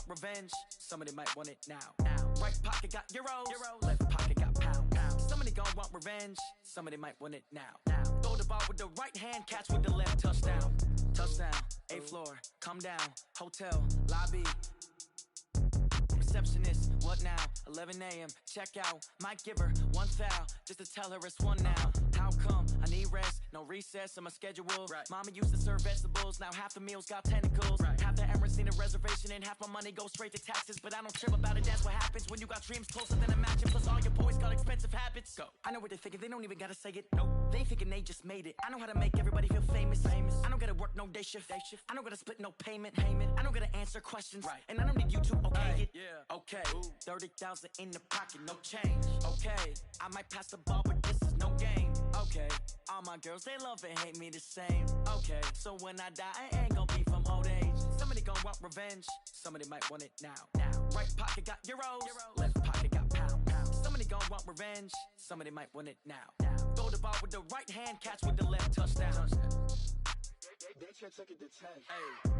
want revenge. Somebody might want it now. Right pocket got euros. Left pocket got pounds. Somebody gon' want revenge. Somebody might want it now. Throw the ball with the right hand, catch with the left. Touchdown. Touchdown. 8th floor. Come down. Hotel. Lobby. Receptionist, what now? 11 a.m. Check out. Might give her one foul just to tell her it's one now. How come? I need rest, no recess in my schedule. Right. Mama used to serve vegetables, now half the meals got tentacles. Right. Half the Emirates need a reservation and half my money goes straight to taxes. But I don't trip about it, that's what happens when you got dreams closer than a match. And plus all your boys got expensive habits. Go. I know what they're thinking, they don't even gotta say it. Nope. They thinking they just made it. I know how to make everybody feel famous. I don't gotta work no day shift. I don't gotta split no payment. I don't gotta answer questions. Right. And I don't need you to okay it. Yeah. Okay. 30,000 in the pocket, no change. Okay. I might pass the ball, but this is no game. Okay. All my girls, they love and hate me the same. Okay. So when I die, I ain't gonna be from old age. Somebody gon' want revenge. Somebody might want it now. Right pocket got euros. Left pocket got pounds. Somebody gon' want revenge. Somebody might want it now. Throw the ball with the right hand, catch with the left. Touchdown. They can't take it to 10. Hey.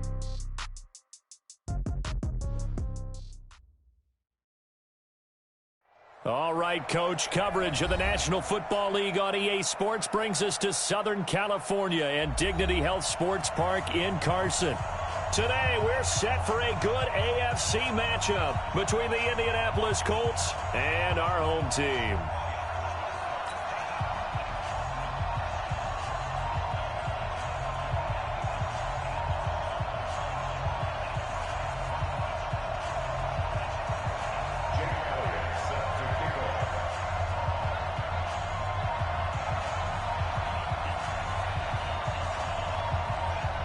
All right, Coach, coverage of the National Football League on EA Sports brings us to Southern California and Dignity Health Sports Park in Carson. Today, we're set for a good AFC matchup between the Indianapolis Colts and our home team.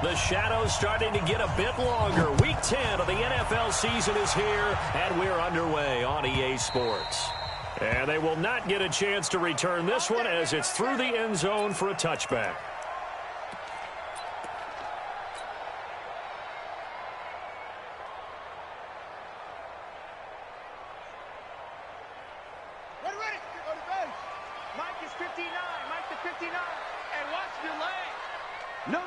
The shadow's starting to get a bit longer. Week 10 of the NFL season is here, and we're underway on EA Sports. And they will not get a chance to return this one as it's through the end zone for a touchback. Mike is 59. Mike the 59. And watch the lane. No.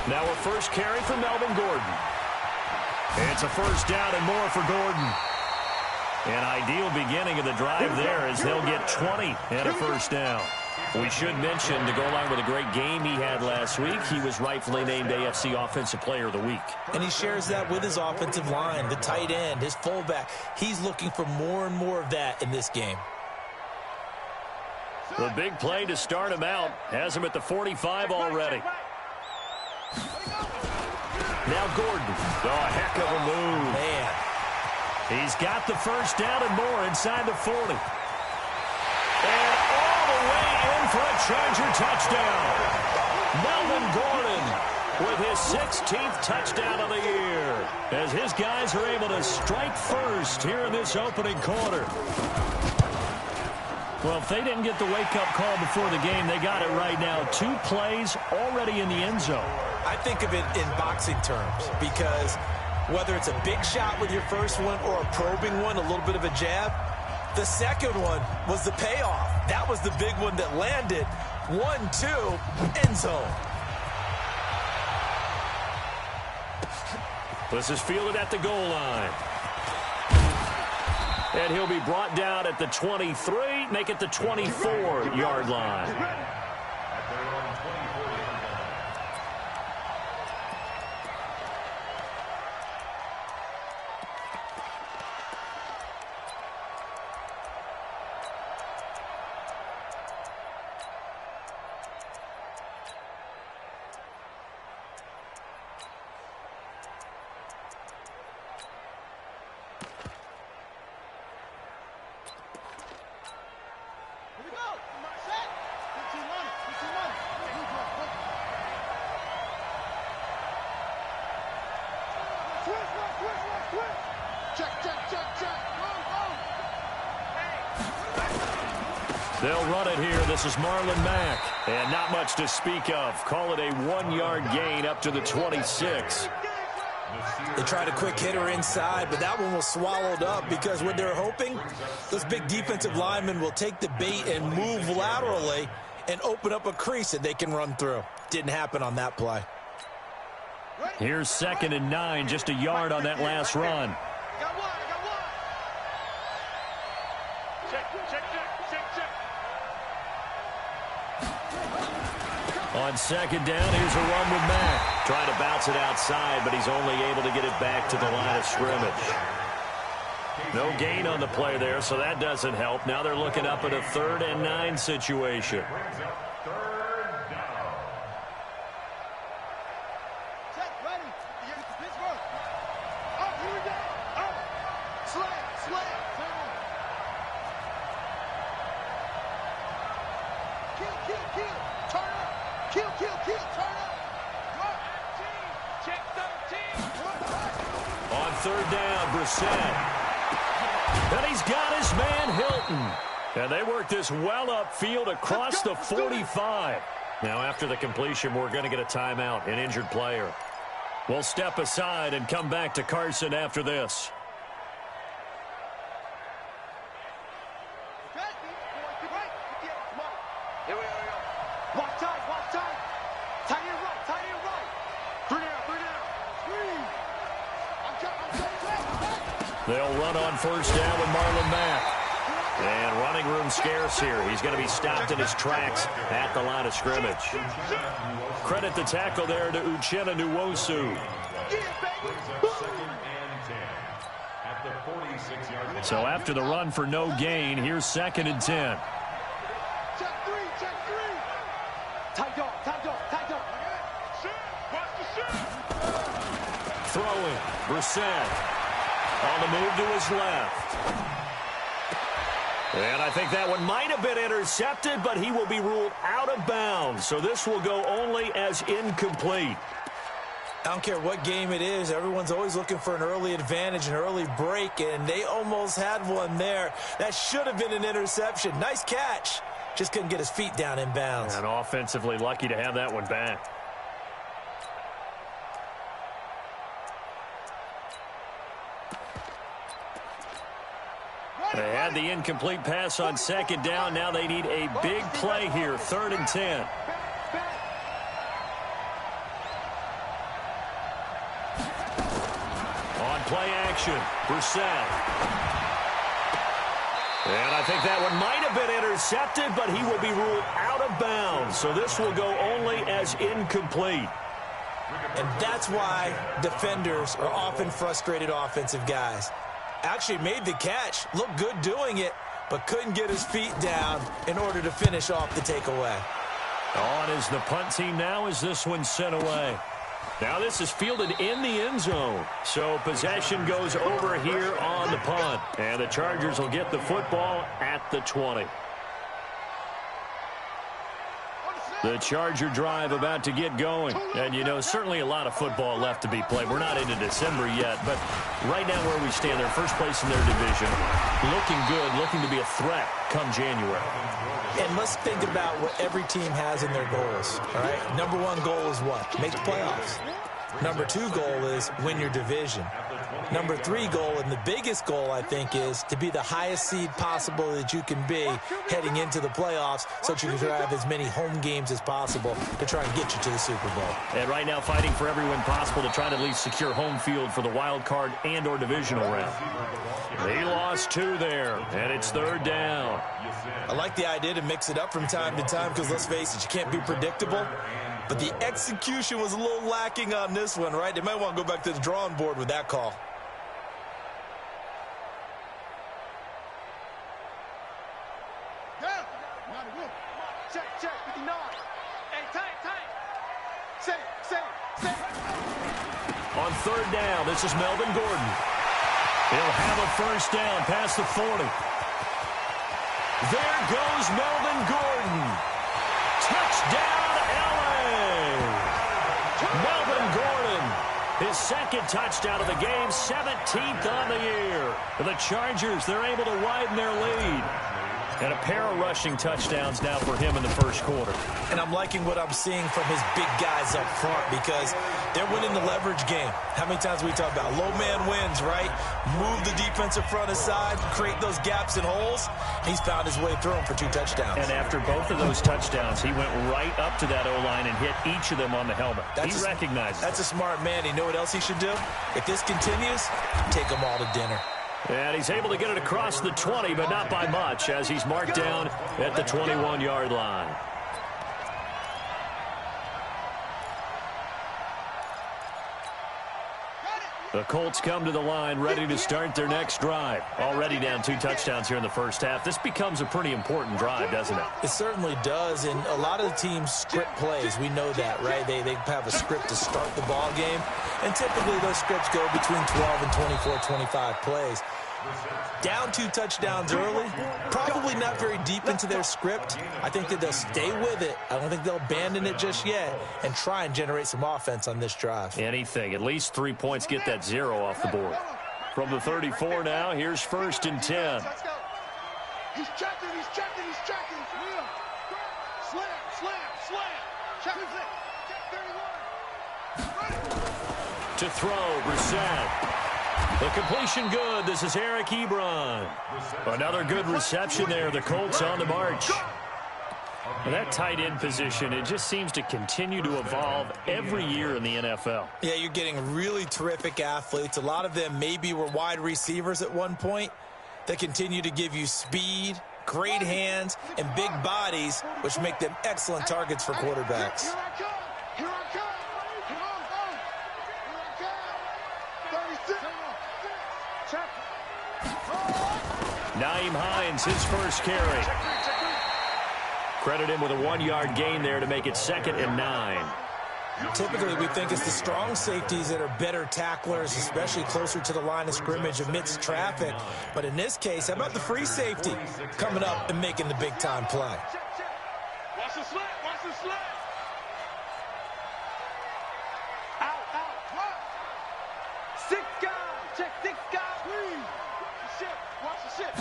Now a first carry for Melvin Gordon. It's a first down and more for Gordon. An ideal beginning of the drive there as they'll get 20 and a first down. We should mention, to go along with a great game he had last week, he was rightfully named AFC Offensive Player of the Week. And he shares that with his offensive line, the tight end, his fullback. He's looking for more and more of that in this game. The big play to start him out has him at the 45 already. Now Gordon. Oh, heck of a move. Man. He's got the first down and more inside the 40. And all the way in for a Charger touchdown. Melvin Gordon with his 16th touchdown of the year as his guys are able to strike first here in this opening quarter. Well, if they didn't get the wake-up call before the game, they got it right now. 2 plays already in the end zone. I think of it in boxing terms because whether it's a big shot with your first one or a probing one, a little bit of a jab, the second one was the payoff. That was the big one that landed. 1-2, end zone. This is fielded at the goal line. And he'll be brought down at the 23, make it the 24-yard line. They'll run it here. This is Marlon Mack. And not much to speak of. Call it a 1-yard gain up to the 26. They tried a quick hitter inside, but that one was swallowed up because what they're hoping, those big defensive linemen will take the bait and move laterally and open up a crease that they can run through. Didn't happen on that play. Here's 2nd and 9, just a yard on that last run. Got one. Check. On 2nd down, here's a run with Mack. Trying to bounce it outside, but he's only able to get it back to the line of scrimmage. No gain on the play there, so that doesn't help. Now they're looking up at a 3rd and 9 situation. On 3rd down, Brissett. And he's got his man Hilton. And they work this well upfield across the 45. Now after the completion, we're going to get a timeout, an injured player. We'll step aside and come back to Carson after this. Here we go. Walk tight. Tight end right. 3 down. They'll run on 1st down with Marlon Mack. And running room scarce here. He's going to be stopped in his tracks at the line of scrimmage. Credit the tackle there to Uchenna Nwosu. So after the run for no gain, here's 2nd and 10. Check 3. Tight dog. Throwing, Brissett. On the move to his left. And I think that one might have been intercepted, but he will be ruled out of bounds. So this will go only as incomplete. I don't care what game it is. Everyone's always looking for an early advantage, an early break, and they almost had one there. That should have been an interception. Nice catch. Just couldn't get his feet down in bounds. And offensively lucky to have that one back. They had the incomplete pass on 2nd down. Now they need a big play here, 3rd and 10. On play action, Brissett. And I think that one might have been intercepted, but he will be ruled out of bounds. So this will go only as incomplete. And that's why defenders are often frustrated offensive guys. Actually made the catch, looked good doing it, but couldn't get his feet down in order to finish off the takeaway. On is the punt team now as this one's sent away. Now this is fielded in the end zone. So possession goes over here on the punt. And the Chargers will get the football at the 20. The Charger drive about to get going. And, you know, certainly a lot of football left to be played. We're not into December yet, but right now where we stand, they're first place in their division. Looking good, looking to be a threat come January. And let's think about what every team has in their goals, all right? Number 1 goal is what? Make the playoffs. Number 2 goal is win your division. Number 3 goal, and the biggest goal, I think, is to be the highest seed possible that you can be heading into the playoffs so that you can have as many home games as possible to try and get you to the Super Bowl. And right now fighting for every win possible to try to at least secure home field for the wild card and or divisional round. He lost 2 there, and it's 3rd down. I like the idea to mix it up from time to time because, let's face it, you can't be predictable. But the execution was a little lacking on this one, right? They might want to go back to the drawing board with that call. Check, 59. Hey, tight. Say. On 3rd down, this is Melvin Gordon. He'll have a first down past the 40. There goes Melvin Gordon. Touchdown, L.A. Melvin Gordon, his 2nd touchdown of the game, 17th on the year. The Chargers, they're able to widen their lead. And a pair of rushing touchdowns now for him in the first quarter. And I'm liking what I'm seeing from his big guys up front because They're winning the leverage game. How many times we talk about low man wins, right? Move the defensive front aside, create those gaps and holes. He's found his way through them for 2 touchdowns. And after both of those touchdowns, he went right up to that O-line and hit each of them on the helmet. He recognized it. That's a smart man. You know what else he should do? If this continues, take them all to dinner. And he's able to get it across the 20, but not by much, as he's marked down at the 21-yard line. The Colts come to the line ready to start their next drive. Already down 2 touchdowns here in the first half. This becomes a pretty important drive, doesn't it? It certainly does, and a lot of the teams script plays. We know that, right? They have a script to start the ball game, and typically those scripts go between 12 and 24, 25 plays. Down 2 touchdowns early, probably not very deep into their script. I think that they'll stay with it. I don't think they'll abandon it just yet and try and generate some offense on this drive. Anything. At least 3 points, get that 0 off the board. From the 34 now, here's 1st and 10. He's checking. Slam. Check it. Check 31. To throw, Brissett. The completion good. This is Eric Ebron. Another good reception there. The Colts on the march. Well, that tight end position, it just seems to continue to evolve every year in the NFL. Yeah, you're getting really terrific athletes. A lot of them maybe were wide receivers at one point. They continue to give you speed, great hands, and big bodies, which make them excellent targets for quarterbacks. Here I come. Nyheim Hines, his first carry. Credit him with a 1-yard gain there to make it 2nd and 9. Typically, we think it's the strong safeties that are better tacklers, especially closer to the line of scrimmage amidst traffic. But in this case, how about the free safety coming up and making the big-time play? Watch the slant. Out. Drop. 6 guys. Check 6 guys, please. Watch the shit.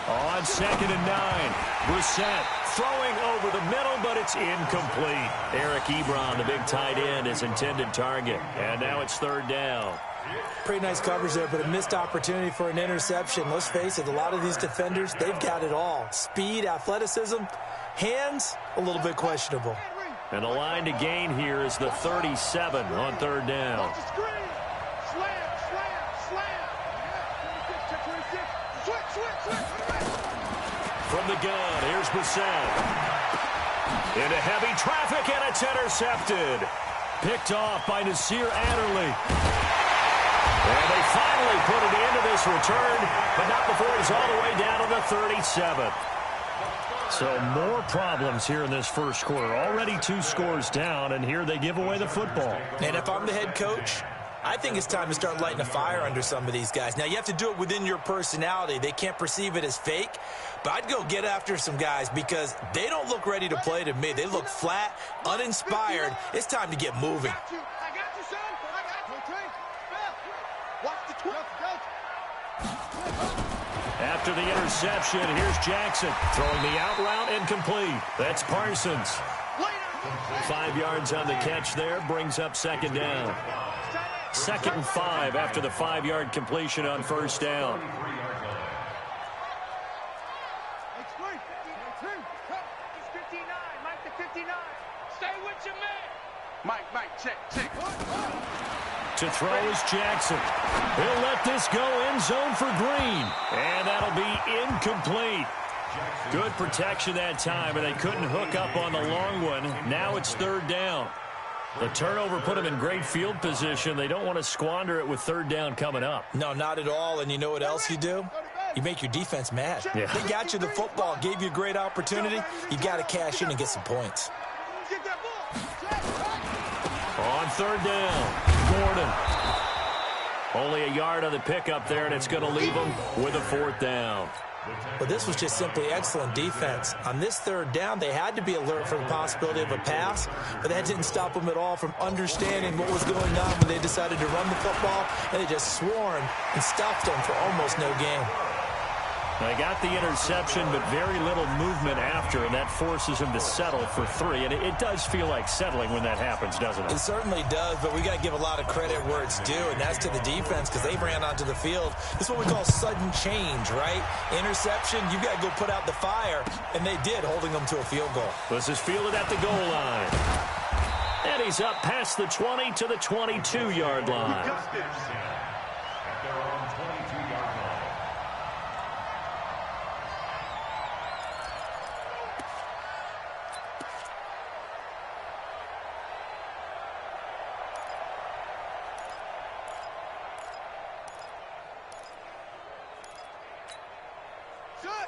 On 2nd and 9, Brissett throwing over the middle, but it's incomplete. Eric Ebron, the big tight end, his intended target. And now it's 3rd down. Pretty nice coverage there, but a missed opportunity for an interception. Let's face it, a lot of these defenders, they've got it all. Speed, athleticism, hands, a little bit questionable. And the line to gain here is the 37 on 3rd down. From the gun, here's Brissett. Into heavy traffic, and it's intercepted. Picked off by Nasir Adderley. And they finally put it into this return, but not before he's all the way down to the 37. So more problems here in this first quarter. Already 2 scores down, and here they give away the football. And if I'm the head coach, I think it's time to start lighting a fire under some of these guys. Now, you have to do it within your personality. They can't perceive it as fake. But I'd go get after some guys because they don't look ready to play to me. They look flat, uninspired. It's time to get moving. I got you, son. I got you. Watch the 12. After the interception, here's Jackson throwing the out route incomplete. That's Parsons. 5 yards on the catch there, brings up 2nd down. 2nd and 5 after the 5-yard completion on 1st down. Mike, check. To throw is Jackson. He'll let this go end zone for Green. And that'll be incomplete. Good protection that time, and they couldn't hook up on the long one. Now it's 3rd down. The turnover put them in great field position. They don't want to squander it with 3rd down coming up. No, not at all. And you know what else you do? You make your defense mad. Yeah. They got you the football, gave you a great opportunity. You got to cash in and get some points. On 3rd down, Gordon. Only a yard on the pickup there, and it's going to leave them with a 4th down. But this was just simply excellent defense. On this 3rd down, they had to be alert for the possibility of a pass, but that didn't stop them at all from understanding what was going on when they decided to run the football, and they just swarmed and stopped them for almost no gain. They got the interception, but very little movement after, and that forces him to settle for 3. And it does feel like settling when that happens, doesn't it? It certainly does, but we got to give a lot of credit where it's due, and that's to the defense because they ran onto the field. This is what we call sudden change, right? Interception, you got to go put out the fire, and they did, holding them to a field goal. This is fielded at the goal line. And he's up past the 20 to the 22-yard line.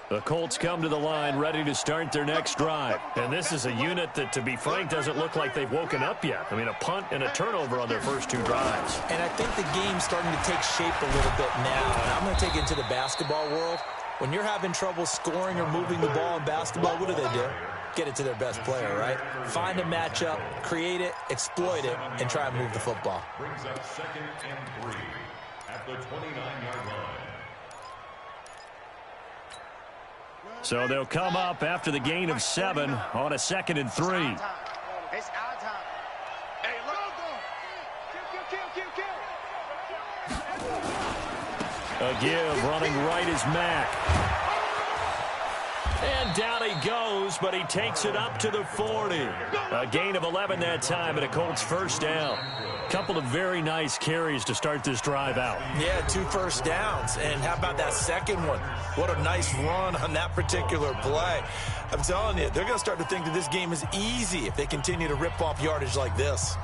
The Colts come to the line ready to start their next drive. And this is a unit that, to be frank, doesn't look like they've woken up yet. I mean, a punt and a turnover on their first 2 drives. And I think the game's starting to take shape a little bit now. And I'm going to take it into the basketball world. When you're having trouble scoring or moving the ball in basketball, what do? Get it to their best player, right? Find a matchup, create it, exploit it, and try and move the football. Brings up 2nd and 3 at the 29-yard line. So they'll come up after the gain of 7 on a 2nd and 3. It's our time. Hey, look. Kill. A give, running right is Mack. And down he goes, but he takes it up to the 40. A gain of 11 that time, and a Colts first down. Couple of very nice carries to start this drive out. Yeah, 2 first downs. And how about that second one? What a nice run on that particular play. I'm telling you, they're going to start to think that this game is easy if they continue to rip off yardage like this.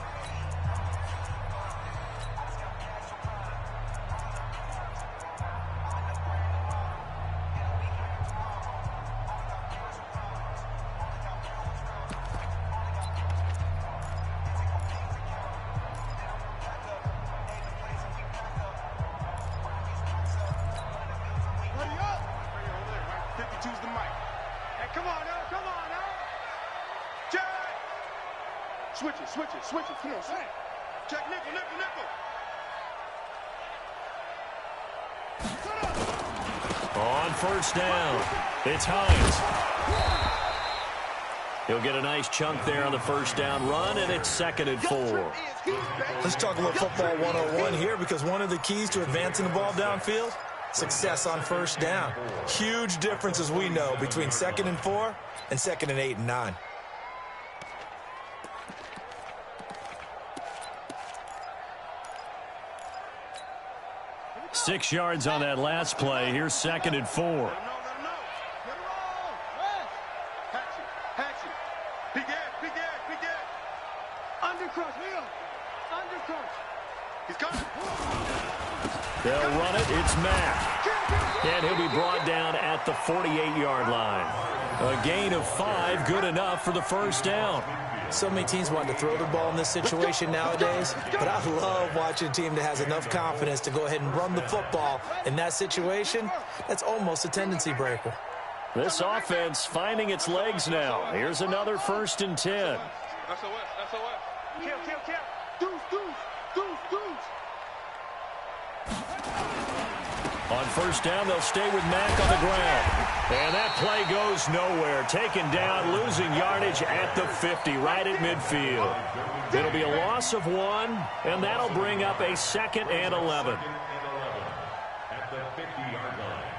Switch it. Come on, switch. Check nickel. On first down, it's Hines. He'll get a nice chunk there on the first down run, and it's 2nd and 4. Let's talk about football 101 here, because one of the keys to advancing the ball downfield, success on first down. Huge difference, as we know, between 2nd and 4 and 2nd and 8 and 9. Six yards on that last play. Here's 2nd and 4. Hatchet. Big Ed. Undercrush. He's coming. They'll run it. It's Mack. And he'll be brought down at the 48-yard line. A gain of 5, good enough for the first down. So many teams want to throw the ball in this situation nowadays, but I love watching a team that has enough confidence to go ahead and run the football. In that situation, that's almost a tendency breaker. This offense finding its legs now. Here's another 1st and 10. SOS. Kill. Deuce. On first down, they'll stay with Mack on the ground. And that play goes nowhere. Taken down, losing yardage at the 50, right at midfield. It'll be a loss of 1, and that'll bring up a 2nd and 11. At the 50-yard line.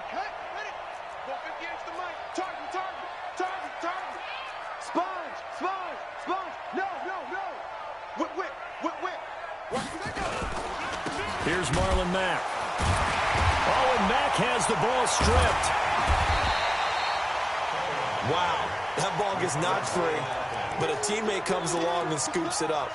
Okay, ready. 450 against the mic. Target. Sponge. No. Whip. Here's Marlon Mack. Oh, and Mack has the ball stripped. Wow, that ball gets knocked free, but a teammate comes along and scoops it up.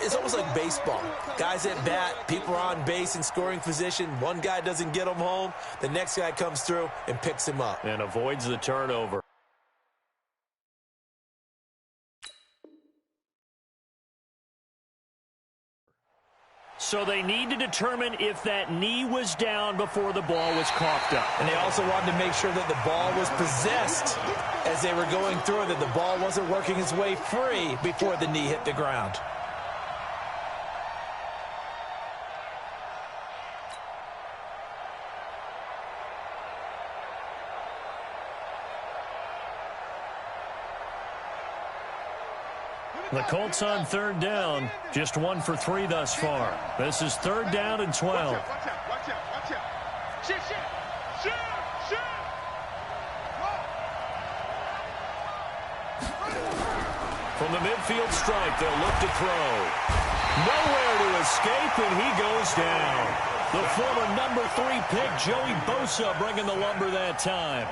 It's almost like baseball. Guys at bat, people are on base in scoring position. One guy doesn't get him home. The next guy comes through and picks him up. And avoids the turnover. So they need to determine if that knee was down before the ball was coughed up. And they also wanted to make sure that the ball was possessed as they were going through, that the ball wasn't working its way free before the knee hit the ground. The Colts on third down, just 1 for 3 thus far. This is third down and 12. Watch out. Shit. From the midfield stripe, they'll look to throw. Nowhere to escape, and he goes down. The former number 3 pick, Joey Bosa, bringing the lumber that time.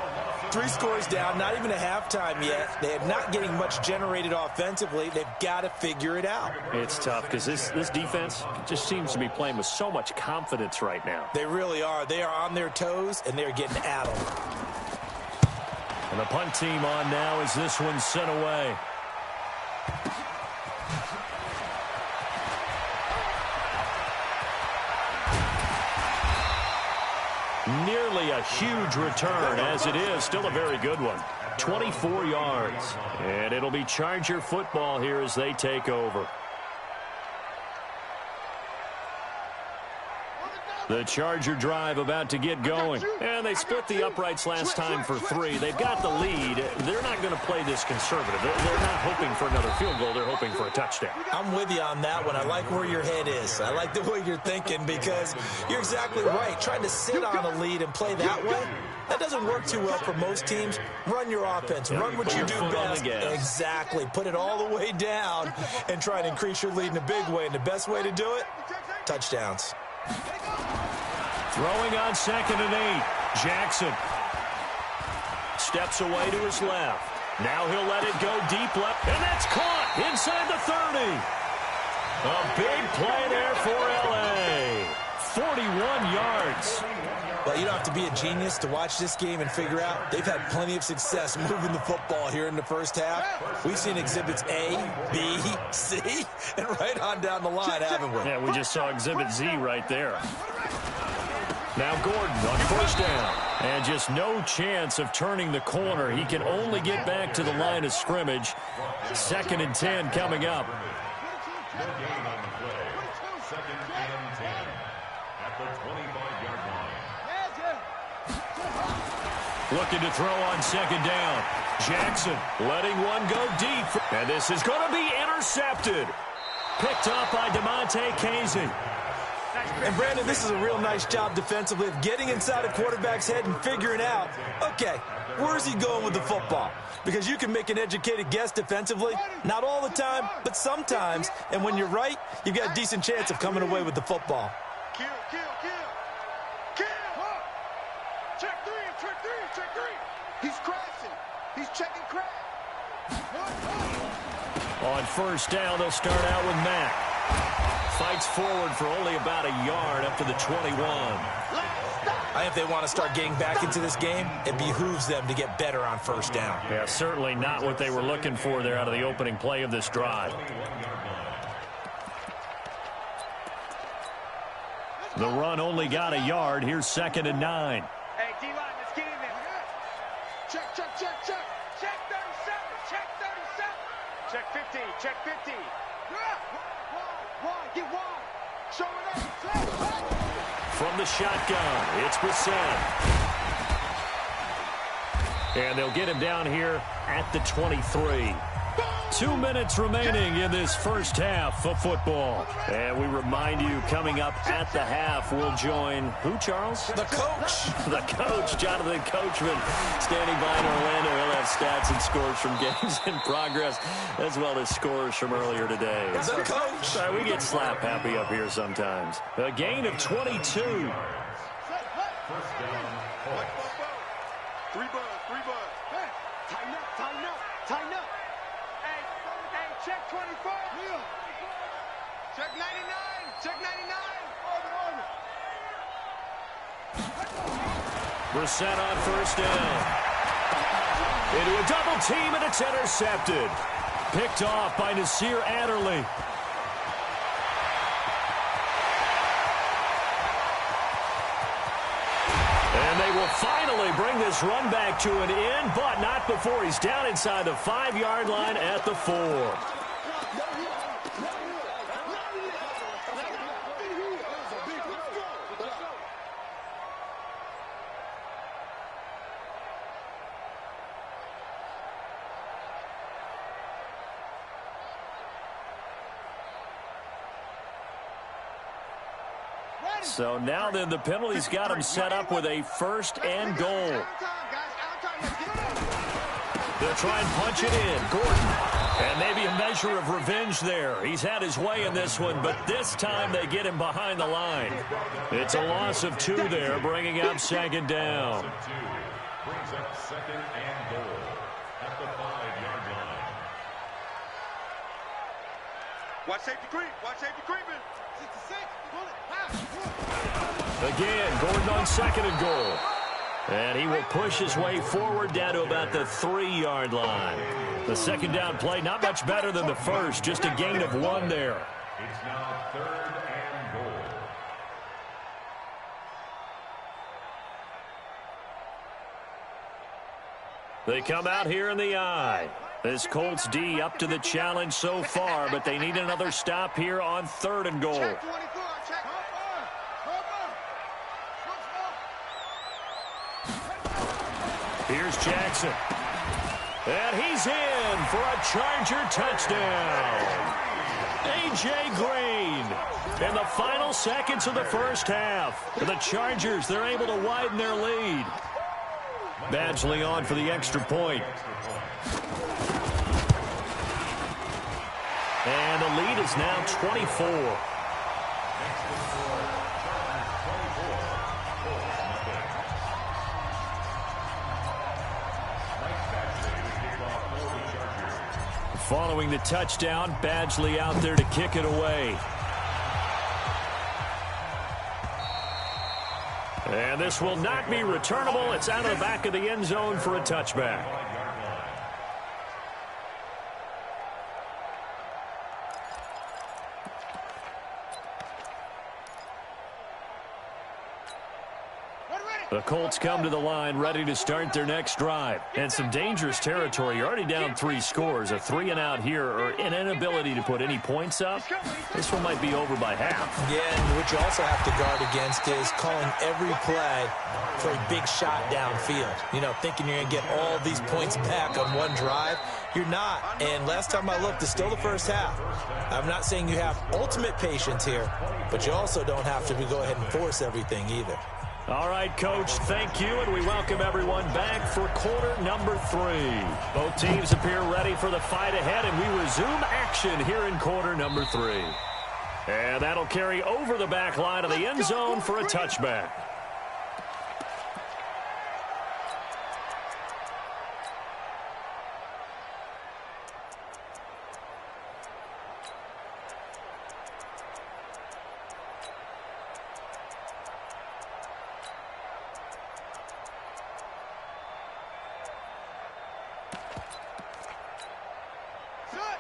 3 scores down, not even a halftime yet. They're not getting much generated offensively. They've got to figure it out. It's tough because this defense just seems to be playing with so much confidence right now. They really are. They are on their toes, and they're getting at them. And the punt team on now as this one's sent away. Nearly a huge return, as it is still a very good one. 24 yards. And it'll be Charger football here as they take over. The Charger drive about to get going. And they split the uprights last time for 3. They've got the lead. They're not going to play this conservative. They're not hoping for another field goal. They're hoping for a touchdown. I'm with you on that one. I like where your head is. I like the way you're thinking because you're exactly right. Trying to sit on a lead and play that way, that doesn't work too well for most teams. Run your offense. Run what you do best. Exactly. Put it all the way down and try and increase your lead in a big way. And the best way to do it, touchdowns. Throwing on 2nd and 8. Jackson steps away to his left. Now he'll let it go deep left. And that's caught inside the 30. A big play there for L.A. 41 yards. Well, you don't have to be a genius to watch this game and figure out they've had plenty of success moving the football here in the first half. We've seen exhibits A, B, C, and right on down the line, haven't we? Yeah, we just saw exhibit Z right there. Now Gordon on first down. And just no chance of turning the corner. He can only get back to the line of scrimmage. 2nd and 10 coming up. No gain on the play. 2nd and 10 at the 25-yard line. Looking to throw on 2nd down. Jackson letting one go deep. And this is going to be intercepted. Picked up by DeMonte Casey. And, Brandon, this is a real nice job defensively of getting inside a quarterback's head and figuring out, okay, where's he going with the football? Because you can make an educated guess defensively, not all the time, but sometimes. And when you're right, you've got a decent chance of coming away with the football. Kill. Check three. He's crashing. He's checking crash. On first down, they'll start out with Mack. Fights forward for only about a yard up to the 21. I think if they want to start getting back into this game, it behooves them to get better on first down. Yeah, certainly not what they were looking for there out of the opening play of this drive. The run only got a yard. Here's 2nd and 9. Hey, D-line, let's get in there. Check. Check 37. Check 50. Check 50. Wide. Get wide. Show it up. From the shotgun, it's Brissett. And they'll get him down here at the 23. 2 minutes remaining in this first half of football. And we remind you, coming up at the half, we'll join who, Charles? The coach. The coach, Jonathan Coachman, standing by in Orlando. He'll have stats and scores from games in progress, as well as scores from earlier today. The coach. Sorry, we get slap happy up here sometimes. A gain of 22. First down. Three bud. Hey, tighten up. Hey, check 24. Check 99. Check 99. Brissett on first down. Into a double team, and it's intercepted. Picked off by Nasir Adderley. And they will finally bring this run back to an end, but not before he's down inside the 5-yard line at the 4. So now then the penalty's got him set up with a 1st and goal. They'll try and punch it in. Gordon. And maybe a measure of revenge there. He's had his way in this one, but this time they get him behind the line. It's a loss of 2 there, bringing up 2nd down. Brings up 2nd and goal at the 5-yard line. Watch safety creep. Watch safety creeping. 66. Again, Gordon on 2nd and goal. And he will push his way forward down to about the 3-yard line. The 2nd down play, not much better than the first, just a gain of 1 there. It's now 3rd and goal. They come out here in the eye. This Colts D up to the challenge so far, but they need another stop here on 3rd and goal. Here's Jackson. And he's in for a Charger touchdown. A.J. Green in the final seconds of the first half. For the Chargers, they're able to widen their lead. Badgley on for the extra point. And the lead is now 24. Following the touchdown, Badgley out there to kick it away. And this will not be returnable. It's out of the back of the end zone for a touchback. The Colts come to the line ready to start their next drive. And some dangerous territory. You're already down 3 scores. A 3-and-out here or an inability to put any points up. This one might be over by half. Yeah, and what you also have to guard against is calling every play for a big shot downfield. You know, thinking you're going to get all these points back on one drive. You're not. And last time I looked, it's still the first half. I'm not saying you have ultimate patience here, but you also don't have to go ahead and force everything either. All right, Coach, thank you, and we welcome everyone back for quarter number 3. Both teams appear ready for the fight ahead, and we resume action here in quarter number 3. And that'll carry over the back line of the end zone for a touchback.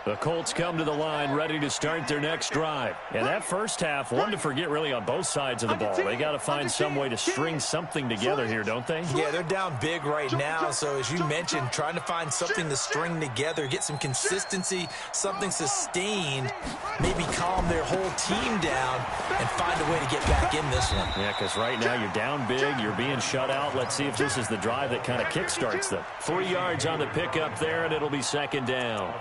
The Colts come to the line ready to start their next drive. And that first half, one to forget really on both sides of the ball. They got to find some way to string something together here, don't they? Yeah, they're down big right now. So as you mentioned, trying to find something to string together, get some consistency, something sustained, maybe calm their whole team down and find a way to get back in this one. Yeah, because right now you're down big, you're being shut out. Let's see if this is the drive that kind of kickstarts them. 3 yards on the pickup there, and it'll be 2nd down.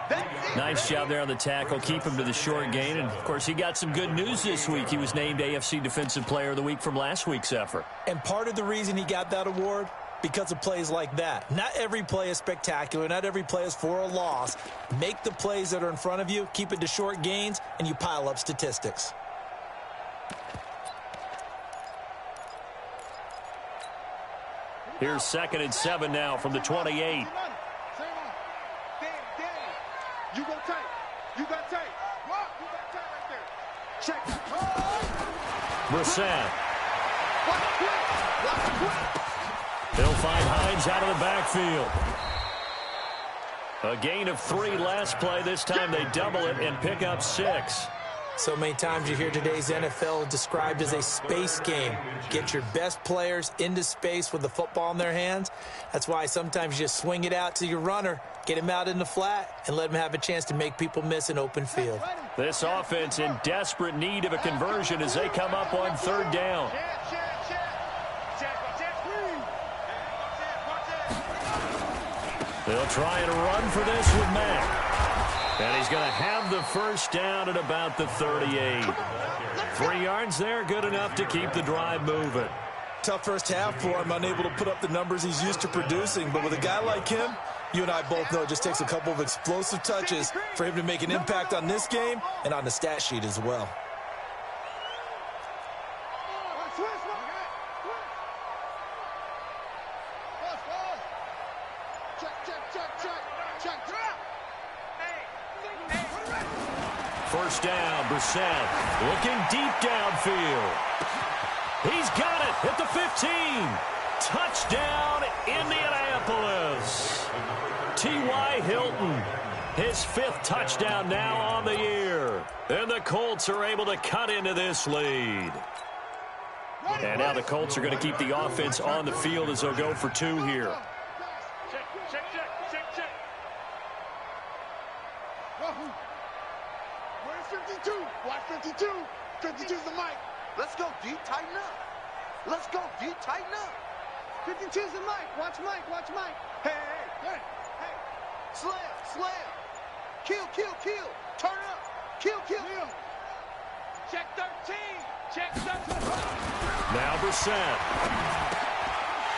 Nice job there on the tackle, keep him to the short gain. And, of course, he got some good news this week. He was named AFC Defensive Player of the Week from last week's effort. And part of the reason he got that award, because of plays like that. Not every play is spectacular. Not every play is for a loss. Make the plays that are in front of you, keep it to short gains, and you pile up statistics. Here's 2nd and 7 now from the 28. You go tight. You got tight. You got tight right there. Check. Brissett. He'll find Hines out of the backfield. A gain of 3 last play. This time they double it and pick up 6. So many times you hear today's NFL described as a space game. Get your best players into space with the football in their hands. That's why sometimes you just swing it out to your runner, get him out in the flat, and let him have a chance to make people miss an open field. This offense in desperate need of a conversion as they come up on 3rd down. They'll try and run for this with Mack. And he's going to have the first down at about the 38. 3 yards there, good enough to keep the drive moving. Tough first half for him, unable to put up the numbers he's used to producing. But with a guy like him, you and I both know it just takes a couple of explosive touches for him to make an impact on this game and on the stat sheet as well. First down, Brissett looking deep downfield. He's got it at the 15. Touchdown, Indianapolis. T.Y. Hilton, his 5th touchdown now on the year. And the Colts are able to cut into this lead. And now the Colts are going to keep the offense on the field as they'll go for 2 here. Where's 52? Watch 52. 52's the mic. Let's go, D. Tighten up. Let's go, D. Tighten up. 52's the mic. Watch Mike. Watch Mike. Hey, hey, hey. Hey. Slam, slam. Kill, kill, kill. Turn up. Kill, kill. Check 13. Check 13. Now Brissett.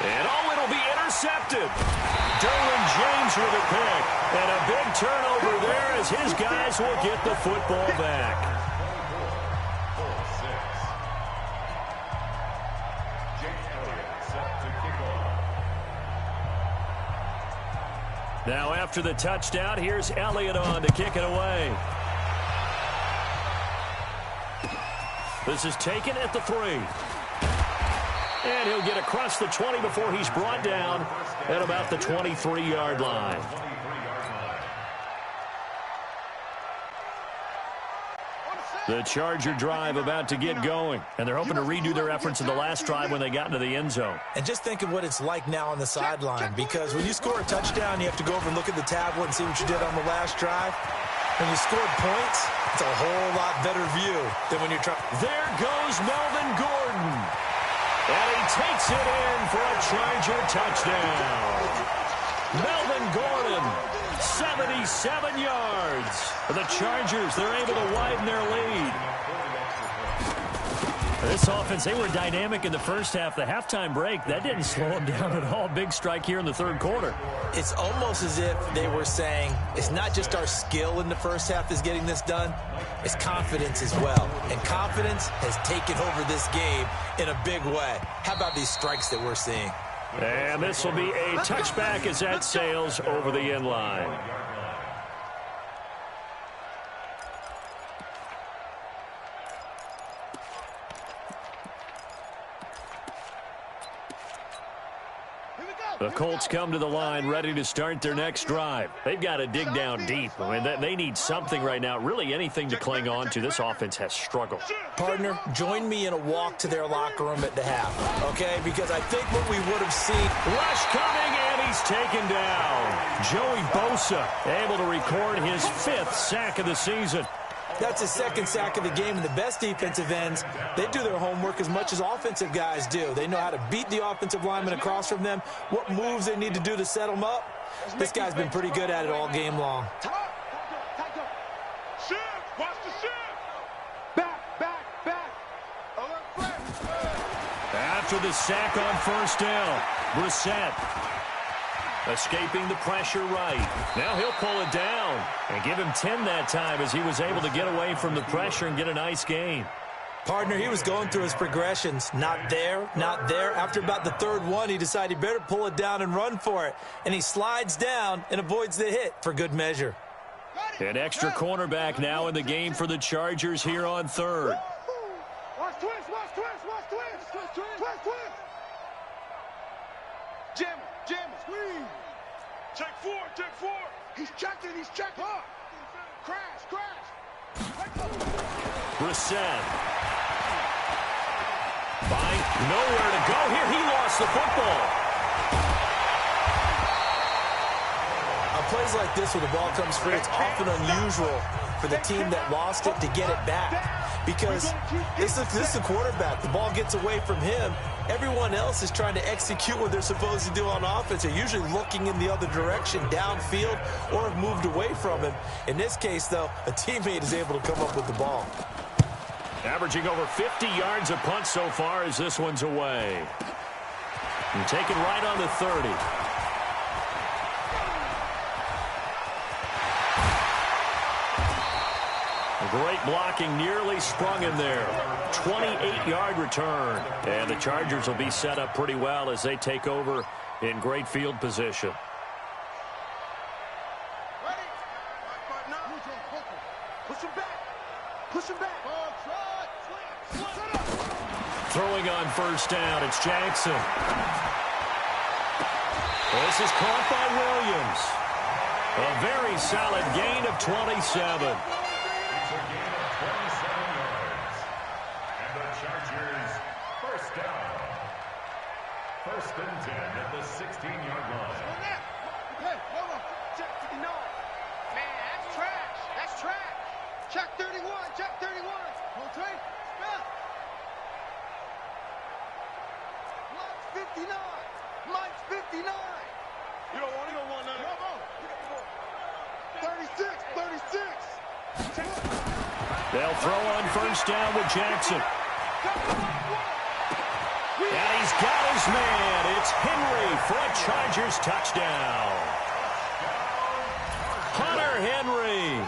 And it'll be intercepted. Derwin James with a pick. And a big turnover there as his guys will get the football back. Now after the touchdown, here's Elliott on to kick it away. This is taken at the 3. And he'll get across the 20 before he's brought down at about the 23-yard line. The Charger drive about to get going, and they're hoping to redo their efforts in the last drive when they got into the end zone. And just think of what it's like now on the sideline, because when you score a touchdown, you have to go over and look at the tablet and see what you did on the last drive. When you scored points, it's a whole lot better view than when you're trying. There goes Melvin Gordon. And he takes it in for a Charger touchdown. Melvin Gordon, 77 yards. The Chargers, they're able to widen their lead. This offense, they were dynamic in the first half. The halftime break, that didn't slow them down at all. Big strike here in the third quarter. It's almost as if they were saying, it's not just our skill in the first half that's getting this done, it's confidence as well. And confidence has taken over this game in a big way. How about these strikes that we're seeing? And this will be a touchback as that sails over the end line. The Colts come to the line ready to start their next drive. They've got to dig down deep. I mean, they need something right now, really anything to cling on to. This offense has struggled. Partner, join me in a walk to their locker room at the half, okay? Because I think what we would have seen. Rush coming, and he's taken down. Joey Bosa able to record his 5th sack of the season. That's his 2nd sack of the game, and the best defensive ends, they do their homework as much as offensive guys do. They know how to beat the offensive lineman across from them, what moves they need to do to set them up. This guy's been pretty good at it all game long. Shift! Watch the shift! Back, back, back! After the sack on first down, Brissett escaping the pressure right. Now he'll pull it down and give him 10 that time as he was able to get away from the pressure and get a nice gain. Partner, he was going through his progressions. Not there, not there. After about the 3rd one, he decided he better pull it down and run for it. And he slides down and avoids the hit for good measure. An extra cornerback now in the game for the Chargers here on 3rd. Watch twist, watch twist, watch twist! Twist, twist, twist, twist! Jam him, jam him, squeeze! Check 4, check 4! He's checking, he's checking! Crash, crash! Brissett. By nowhere to go here. He lost the football. On plays like this where the ball comes free, it's often unusual for the team that lost it to get it back. Because this is a quarterback. The ball gets away from him, everyone else is trying to execute what they're supposed to do on offense. They're usually looking in the other direction, downfield, or have moved away from him. In this case, though, a teammate is able to come up with the ball. Averaging over 50 yards a punt so far as this one's away. And taken right on the 30. Great blocking, nearly sprung in there. 28-yard return. And the Chargers will be set up pretty well as they take over in great field position. Push him back. Push him back. Throwing on first down, it's Jackson. This is caught by Williams. A very solid gain of 27. It's a gain of 27 yards. And the Chargers first down. First and 10 at the 16-yard line. Hey, hold on. Check 59. Man, that's trash. That's trash. Check 31. Check 31. Hold tight. Smith. Mike's 59. Mike's 59. You don't want none. No more. 36. 36. They'll throw on first down with Jackson. And he's got his man. It's Henry for a Chargers touchdown. Hunter Henry,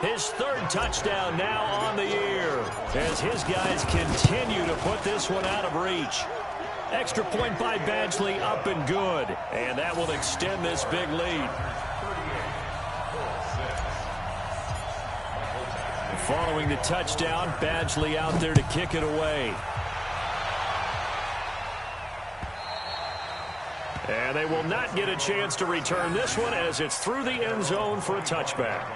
his third touchdown now on the year as his guys continue to put this one out of reach. Extra point by Badgley up and good, and that will extend this big lead. Following the touchdown, Badgley out there to kick it away. And they will not get a chance to return this one as it's through the end zone for a touchback.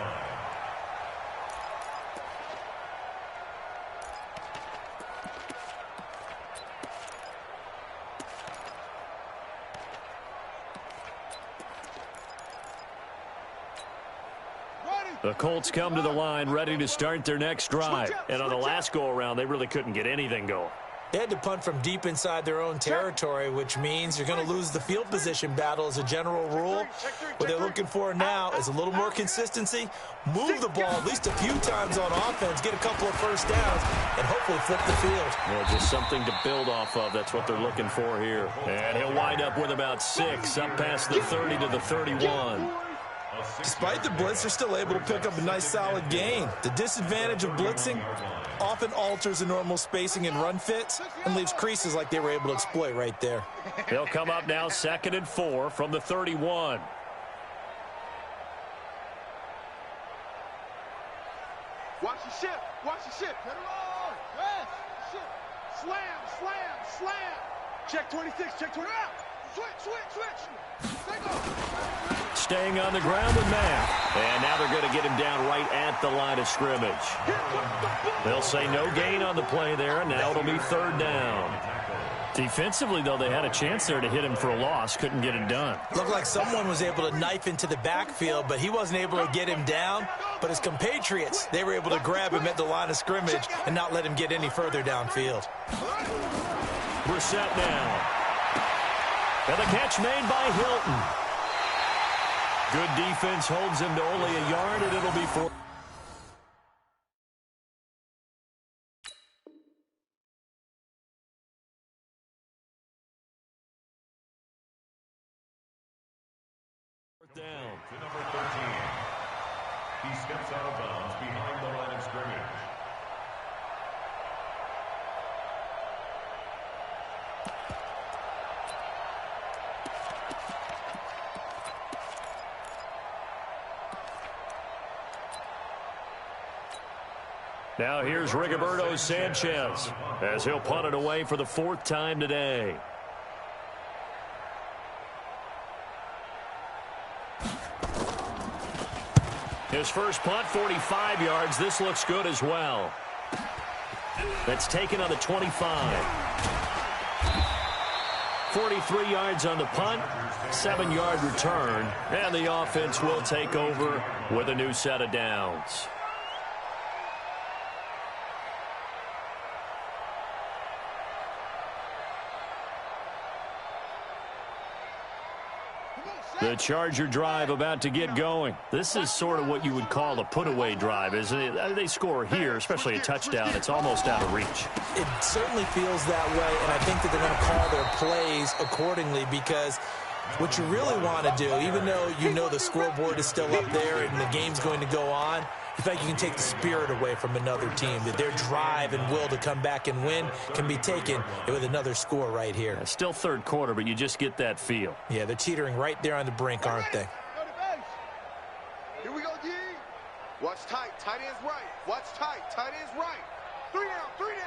The Colts come to the line ready to start their next drive. And on the last go-around, they really couldn't get anything going. They had to punt from deep inside their own territory, which means you're going to lose the field position battle as a general rule. What they're looking for now is a little more consistency, move the ball at least a few times on offense, get a couple of first downs, and hopefully flip the field. Yeah, just something to build off of. That's what they're looking for here. And he'll wind up with about 6, up past the 30 to the 31. Despite the blitz, they're still able to pick up a nice solid gain. The disadvantage of blitzing often alters the normal spacing and run fits and leaves creases like they were able to exploit right there. They'll come up now 2nd and 4 from the 31. Watch the ship. Watch the ship. Get it on. Yes. Ship. Slam, slam, slam. Check 26. Check 20. Switch. Stay go. Staying on the ground with Matt. And now they're going to get him down right at the line of scrimmage. They'll say no gain on the play there, and now it'll be 3rd down. Defensively, though, they had a chance there to hit him for a loss. Couldn't get it done. Looked like someone was able to knife into the backfield, but he wasn't able to get him down. But his compatriots, they were able to grab him at the line of scrimmage and not let him get any further downfield. Brissett now. And the catch made by Hilton. Good defense holds him to only a yard, and it'll be 4. Down. To number 13. He steps out of bounds behind the line of scrimmage. Now here's Rigoberto Sanchez as he'll punt it away for the 4th time today. His first punt, 45 yards. This looks good as well. That's taken on the 25. 43 yards on the punt, 7-yard return, and the offense will take over with a new set of downs. The Charger drive about to get going. This is sort of what you would call a put-away drive, isn't it? They score here, especially a touchdown. It's almost out of reach. It certainly feels that way, and I think that they're going to call their plays accordingly because what you really want to do, even though you know the scoreboard is still up there and the game's going to go on, in fact, you can take the spirit away from another team, that their drive and will to come back and win can be taken with another score right here. Still third quarter, but you just get that feel. Yeah, they're teetering right there on the brink, aren't they? Here we go, D. Watch tight. Tight end's right. Watch tight. Tight end's right. 3 down. 3 down.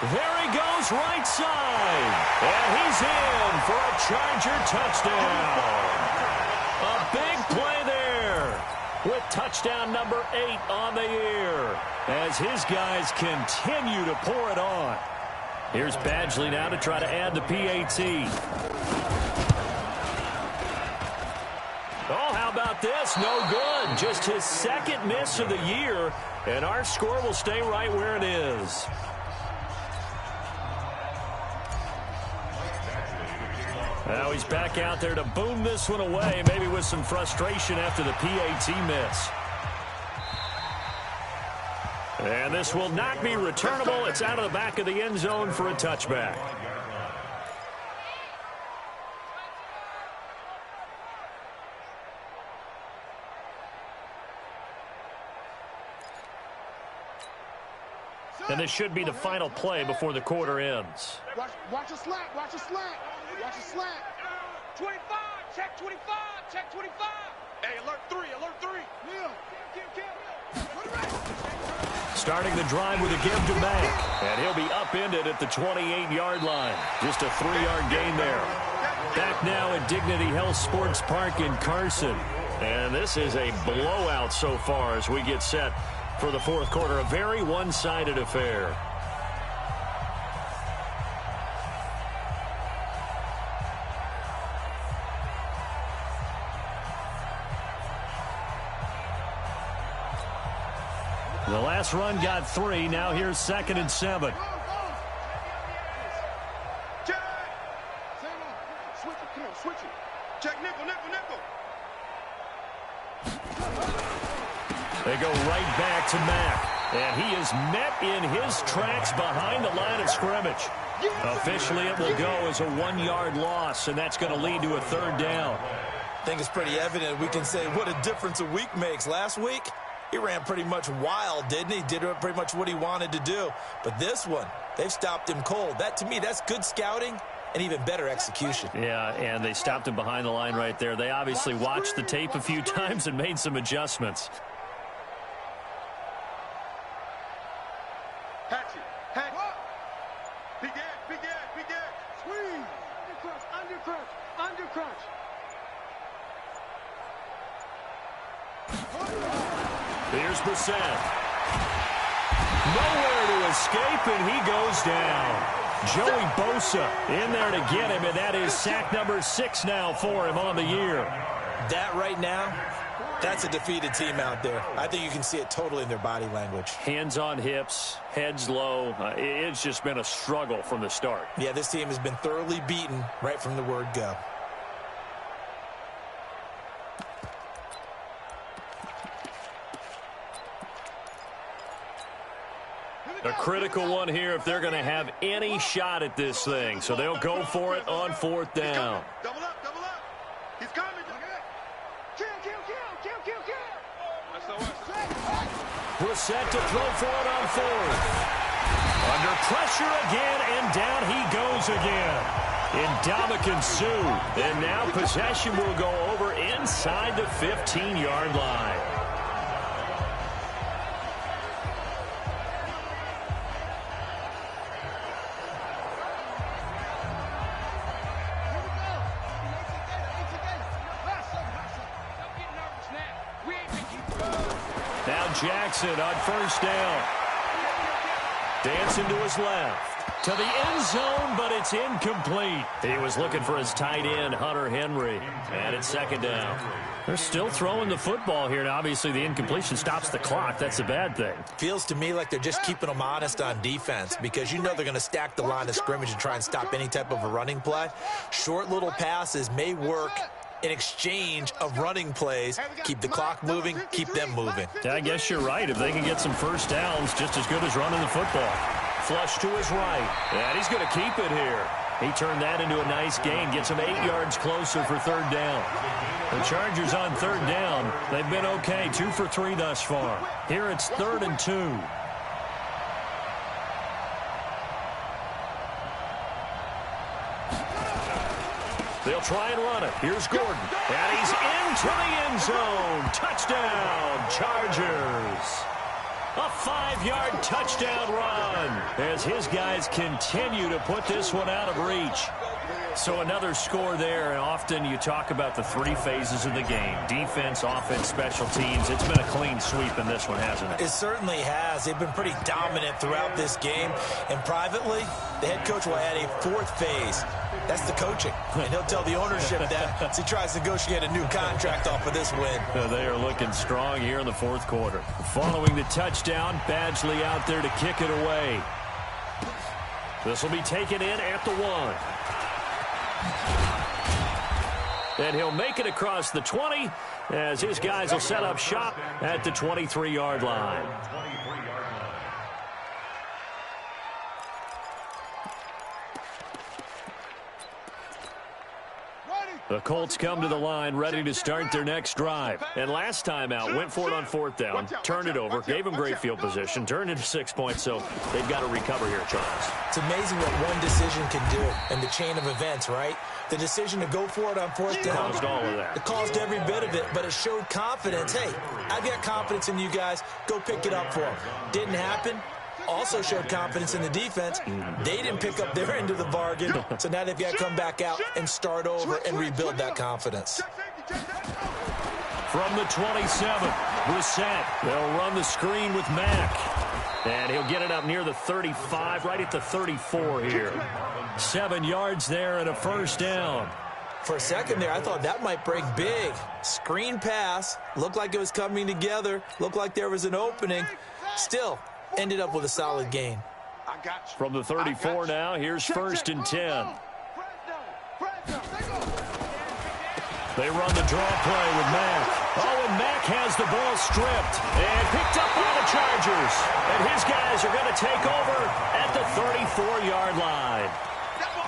There he goes right side. And he's in for a Charger touchdown. A big play there with touchdown number 8 on the year as his guys continue to pour it on. Here's Badgley now to try to add the PAT. Oh, how about this? No good. Just his second miss of the year, and our score will stay right where it is. Now he's back out there to boom this one away, maybe with some frustration after the PAT miss. And this will not be returnable. It's out of the back of the end zone for a touchback. And this should be the final play before the quarter ends. Watch a slant. Watch a slant. Watch a slant. 25. Check 25. Check 25. Hey, alert 3. Alert 3. Starting the drive with a give to Mack. And he'll be upended at the 28-yard line. Just a 3-yard gain there. Back now at Dignity Health Sports Park in Carson. And this is a blowout so far as we get set for the fourth quarter. A very one-sided affair. The last run got 3. Now here's 2nd and 7. Switch it. Check nickel. They go right back to Mack. And he is met in his tracks behind the line of scrimmage. Officially, it will go as a 1-yard loss, and that's going to lead to a 3rd down. I think it's pretty evident. We can say what a difference a week makes. Last week, he ran pretty much wild, didn't he? Did pretty much what he wanted to do. But this one, they've stopped him cold. That, to me, that's good scouting and even better execution. Yeah, and they stopped him behind the line right there. They obviously watched the tape a few times and made some adjustments. Hatchet. Big edge. Squeeze. Undercrunch. Here's Brissett. Nowhere to escape, and he goes down. Joey Bosa in there to get him, and that is sack number 6 now for him on the year. That right now, that's a defeated team out there. I think you can see it totally in their body language. Hands on hips, heads low. It's just been a struggle from the start. Yeah, this team has been thoroughly beaten right from the word go. A critical one here if they're going to have any shot at this thing. So they'll go for it on 4th down. Double up. He's coming. Kill. Brissett to throw for it on 4th. Under pressure again, and down he goes again. Ndamukong Suh. And now possession will go over inside the 15-yard line. Now Jackson on 1st down. Dancing to his left. To the end zone, but it's incomplete. He was looking for his tight end, Hunter Henry, and it's second down. They're still throwing the football here, and obviously the incompletion stops the clock. That's a bad thing. Feels to me like they're just keeping them honest on defense because you know they're going to stack the line of scrimmage and try and stop any type of a running play. Short little passes may work in exchange of running plays. Keep the clock moving, keep them moving. Yeah, I guess you're right. If they can get some first downs, just as good as running the football. Flush to his right, and he's going to keep it here. He turned that into a nice gain, gets him 8 yards closer for third down. The Chargers on third down, they've been okay, 2 for 3 thus far. Here it's 3rd and 2. They'll try and run it. Here's Gordon, and he's into the end zone. Touchdown, Chargers. A 5-yard touchdown run as his guys continue to put this one out of reach. So another score there, and often you talk about the 3 phases of the game. Defense, offense, special teams. It's been a clean sweep in this one, hasn't it? It certainly has. They've been pretty dominant throughout this game. And privately, the head coach will add a 4th phase. That's the coaching. And he'll tell the ownership that as he tries to negotiate a new contract off of this win. They are looking strong here in the 4th quarter. Following the touchdown, Badgley out there to kick it away. This will be taken in at the 1. And he'll make it across the 20 as his guys will set up shop at the 23-yard line. The Colts come to the line ready to start their next drive. And last time out, went for it on 4th down, turned it over, gave them great field position, turned into 6 points, so they've got to recover here, Charles. It's amazing what one decision can do in the chain of events, right? The decision to go for it on 4th down. Caused all of that. It caused every bit of it, but it showed confidence. Hey, I've got confidence in you guys. Go pick it up for them. Didn't happen. Also showed confidence in the defense. They didn't pick up their end of the bargain, so now they've got to come back out and start over and rebuild that confidence. From the 27, Brissett. They'll run the screen with Mack. And he'll get it up near the 35, right at the 34 here. 7 yards there and a first down. For a second there, I thought that might break big. Screen pass. Looked like it was coming together. Looked like there was an opening. Still, ended up with a solid gain. From the 34 now, here's 1st and 10. They run the draw play with Mack. Oh, and Mack has the ball stripped and picked up by the Chargers. And his guys are going to take over at the 34-yard line.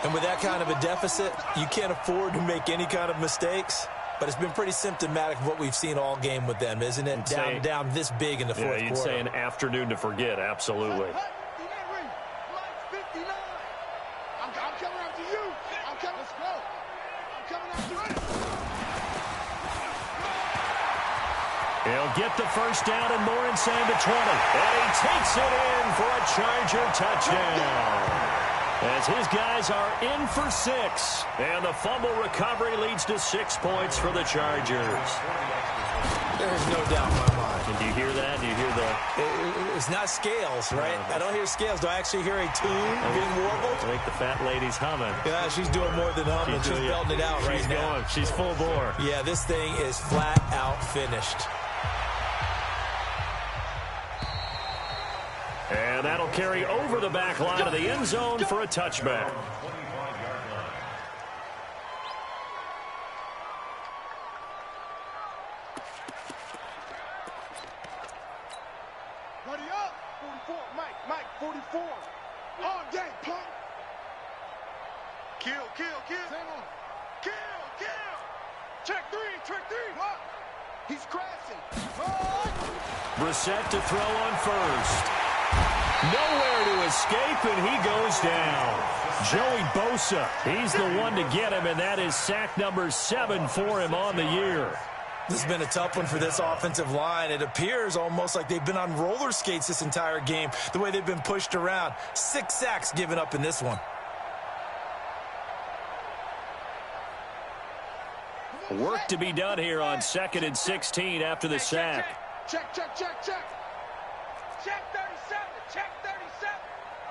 And with that kind of a deficit, you can't afford to make any kind of mistakes. But it's been pretty symptomatic of what we've seen all game with them, isn't it? Down this big in the 4th quarter. Yeah, you'd say an afternoon to forget, absolutely. I'm coming after you. Let's go. I'm coming after you. He'll get the first down and more inside the 20. And he takes it in for a Charger touchdown. As his guys are in for 6. And the fumble recovery leads to 6 points for the Chargers. There's no doubt in my mind. And do you hear that? Do you hear the... It's not scales, right? I don't hear scales. Do I actually hear a tune being warbled? I think the fat lady's humming. Yeah, she's doing more than humming. She's belting it out right now. She's full bore. Yeah, this thing is flat out finished. And that'll carry over the back line of the end zone for a touchback. Ready up. 44. Mike, 44. All day, punk. Kill. Same on. Kill. Check three. What? He's crashing. Brissett to throw on first. Nowhere to escape, and he goes down. Joey Bosa, he's the one to get him, and that is sack number 7 for him on the year. This has been a tough one for this offensive line. It appears almost like they've been on roller skates this entire game, the way they've been pushed around. 6 sacks given up in this one. Work to be done here on 2nd and 16 after the sack. Check. Check 37.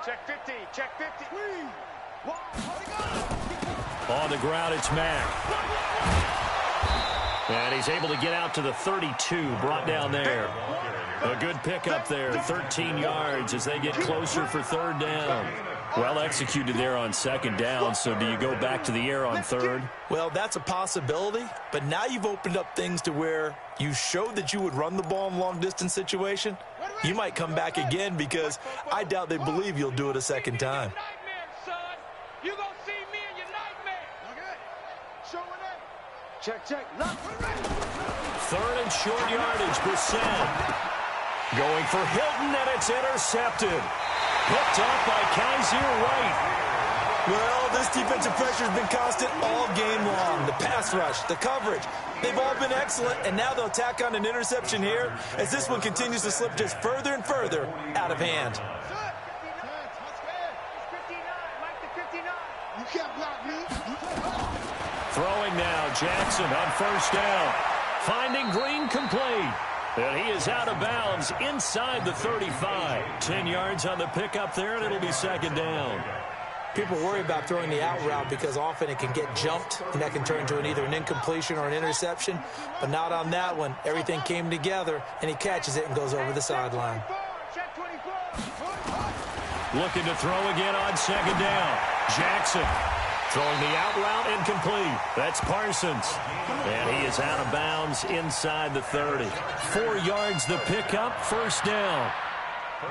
Check 50. Check 50. On the ground, it's Mack. And he's able to get out to the 32, brought down there. A good pickup there, 13 yards as they get closer for third down. Well executed there on second down, so do you go back to the air on third? Well, that's a possibility, but now you've opened up things to where you showed that you would run the ball in long-distance situation. You might come back again because I doubt they believe you'll do it a second time. You gonna see me in your nightmare. Okay. Showing up. Check. Third and short yardage, Brissett. Going for Hilton, and it's intercepted. Picked off by Kaiser White. Well, this defensive pressure has been constant all game long. The pass rush, the coverage, they've all been excellent, and now they'll tack on an interception here as this one continues to slip just further and further out of hand. You can't block me. Throwing now, Jackson on first down. Finding Green complete. And he is out of bounds inside the 35. 10 yards on the pickup there, and it'll be second down. People worry about throwing the out route because often it can get jumped, and that can turn into either an incompletion or an interception. But not on that one. Everything came together, and he catches it and goes over the sideline. Looking to throw again on second down. Jackson throwing the out route, incomplete. That's Parsons. And he is out of bounds inside the 30. 4 yards the pickup, first down.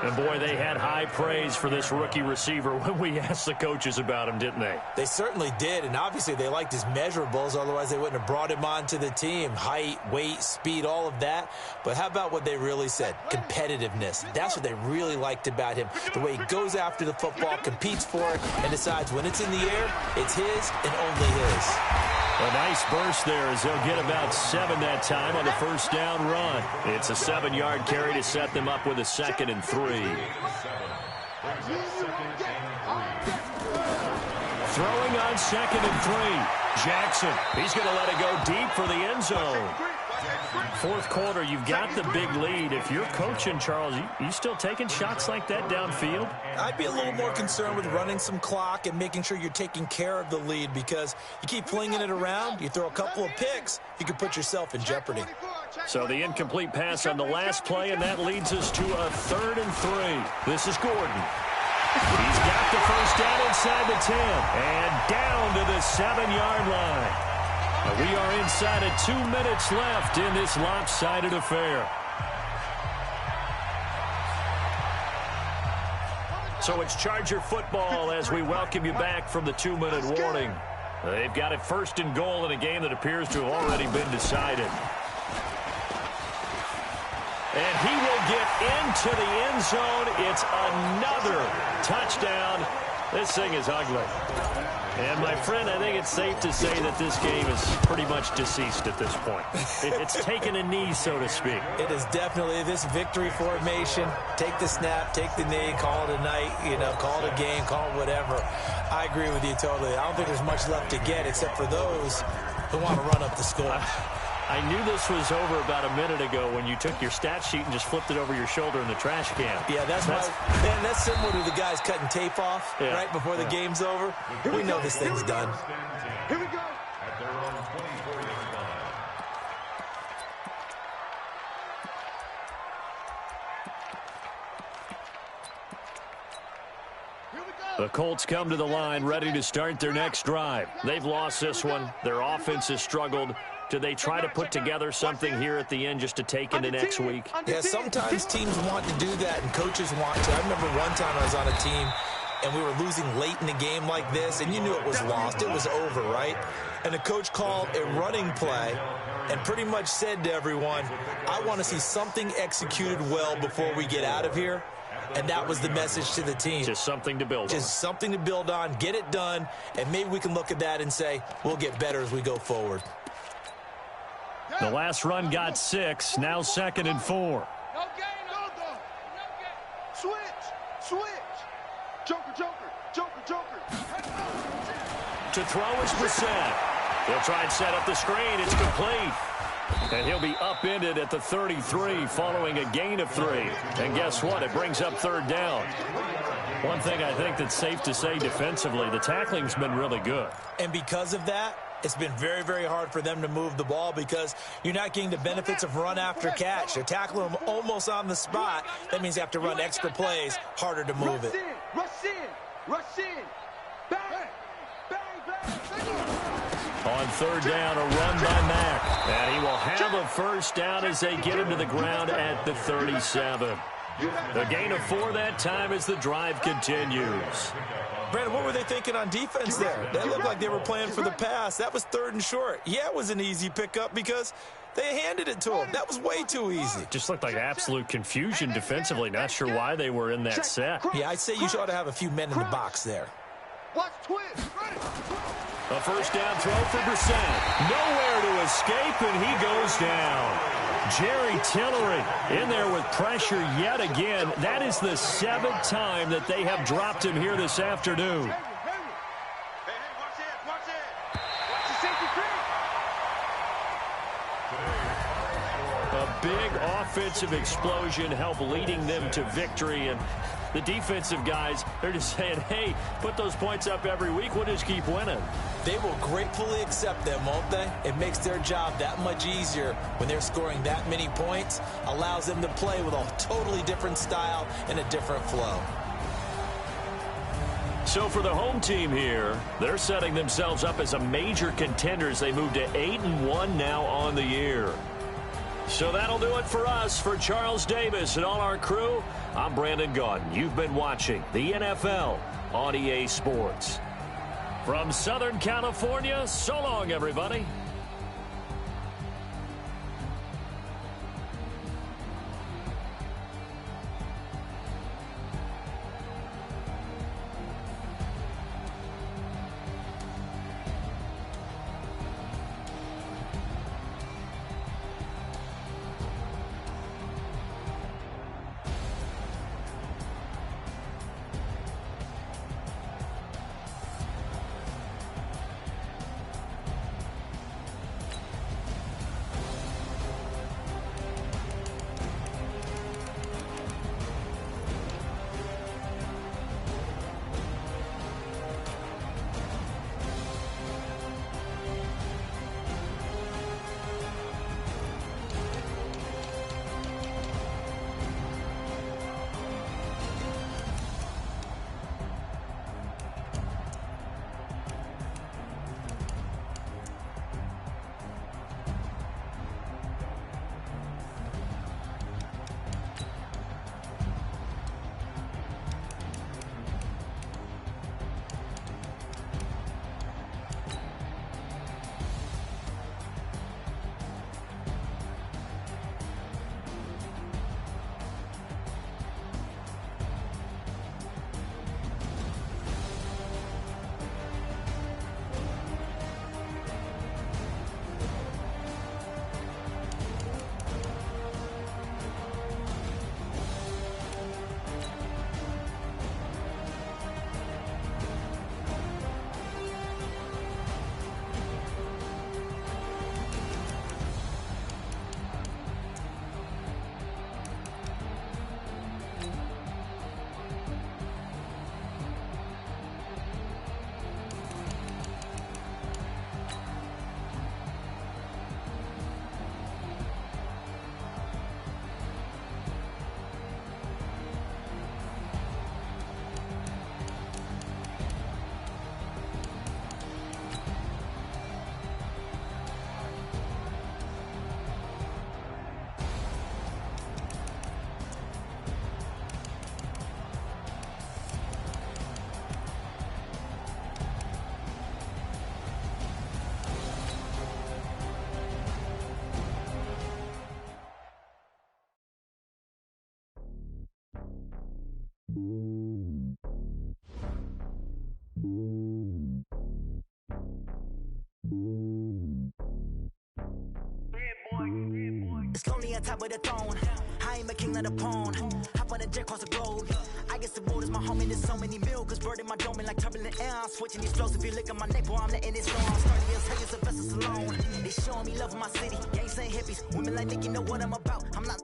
And, boy, they had high praise for this rookie receiver when we asked the coaches about him, didn't they? They certainly did, and obviously they liked his measurables. Otherwise, they wouldn't have brought him onto the team. Height, weight, speed, all of that. But how about what they really said? Competitiveness. That's what they really liked about him. The way he goes after the football, competes for it, and decides when it's in the air, it's his and only his. A nice burst there as they'll get about 7 that time on the first down run. It's a 7-yard carry to set them up with a 2nd and 3. Throwing on 2nd and 3. Jackson, he's going to let it go deep for the end zone. Fourth quarter, you've got the big lead. If you're coaching, Charles, you still taking shots like that downfield? I'd be a little more concerned with running some clock and making sure you're taking care of the lead because you keep flinging it around, you throw a couple of picks, you could put yourself in jeopardy. So the incomplete pass on the last play, and that leads us to a 3rd and 3. This is Gordon. He's got the first down inside the 10 and down to the 7-yard line. And we are inside of 2 minutes left in this lopsided affair. So it's Charger football as we welcome you back from the 2-minute warning. They've got it 1st and goal in a game that appears to have already been decided. And he will get into the end zone. It's another touchdown. This thing is ugly. And, my friend, I think it's safe to say that this game is pretty much deceased at this point. It's taken a knee, so to speak. It is definitely this victory formation. Take the snap, take the knee, call it a night, call it a game, call it whatever. I agree with you totally. I don't think there's much left to get except for those who want to run up the score. I knew this was over about a minute ago when you took your stat sheet and just flipped it over your shoulder in the trash can. Yeah, that's similar to the guys cutting tape off right before the game's over. We know this thing's done. Here we go. At their own 24-yard line. The Colts come to the line ready to start their next drive. They've lost this one. Their offense has struggled. Do they try to put together something here at the end just to take into next week? Yeah, sometimes teams want to do that and coaches want to. I remember one time I was on a team and we were losing late in the game like this, and you knew it was lost. It was over, right? And the coach called a running play and pretty much said to everyone, I want to see something executed well before we get out of here. And that was the message to the team. Just something to build on. Just something to build on, get it done, and maybe we can look at that and say, we'll get better as we go forward. The last run got 6, now 2nd and 4. No gain, no gain. Switch. Joker. To throw is Brissett. He'll try and set up the screen. It's complete. And he'll be upended at the 33 following a gain of 3. And guess what? It brings up 3rd down. One thing I think that's safe to say defensively, the tackling's been really good. And because of that, it's been very, very hard for them to move the ball because you're not getting the benefits of run after catch. They're tackling them almost on the spot. That means you have to run extra plays, harder to move it. Rush in. Bang. On third down, a run by Mack. And he will have a first down as they get him to the ground at the 37. The gain of 4 that time as the drive continues. Brandon, what were they thinking on defense there? That looked like they were playing for the pass. That was 3rd and short. Yeah, it was an easy pickup because they handed it to him. That was way too easy. Just looked like absolute confusion defensively. Not sure why they were in that set. Yeah, I'd say you ought to have a few men in the box there. Watch twist. A first down throw for Brissett. Nowhere to escape, and he goes down. Jerry Tillery in there with pressure yet again. That is the 7th time that they have dropped him here this afternoon. Hey, watch it. Watch the safety creep. A big offensive explosion helped leading them to victory, and the defensive guys, they're just saying, hey, put those points up every week. We'll just keep winning. They will gratefully accept them, won't they? It makes their job that much easier when they're scoring that many points. Allows them to play with a totally different style and a different flow. So for the home team here, they're setting themselves up as a major contender as they move to 8-1 now on the year. So that'll do it for us. For Charles Davis and all our crew, I'm Brandon Gaudin. You've been watching the NFL on EA Sports. From Southern California, so long, everybody. It's lonely on top of the throne. I ain't a king of the pawn. Hop on a jet across the globe. I guess the world is my home and there's so many milkers burning my dome like turbulent air. I'm switching explosive. You look at my neck, boy, I'm letting it flow. I'm sturdy as hell, you Sylvester Stallone. They showing me love in my city. Gangs ain't hippies. Women like Nick, you know what I'm about. I'm not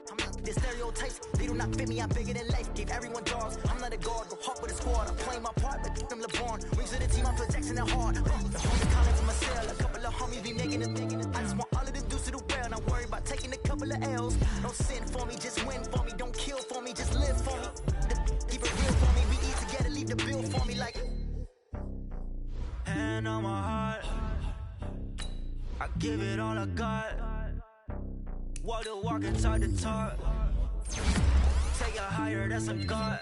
The stereotypes, they do not fit me, I'm bigger than life. Gave everyone dogs, I'm not a guard, go hard with a squad. I'm playing my part, but I'm LeBron. Wings of the team, I'm protecting it hard. The homie comments in my cell, a couple of homies be making it. I just want all of them dudes to the well, not worry about taking a couple of L's. Don't sin for me, just win for me. Don't kill for me, just live for me. Keep it real for me, we eat together, leave the bill for me like. Hand on my heart, I give it all I got. Walk the walk and talk the talk. Take it higher, that's a God.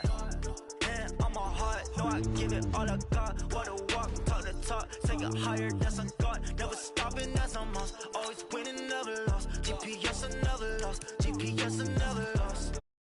Hand on my heart, no, I give it all I got. Walk the walk, talk the talk. Take it higher, that's a God. Never stopping, that's a must. Always winning, never lost. GPS, I never lost. GPS, I never lost.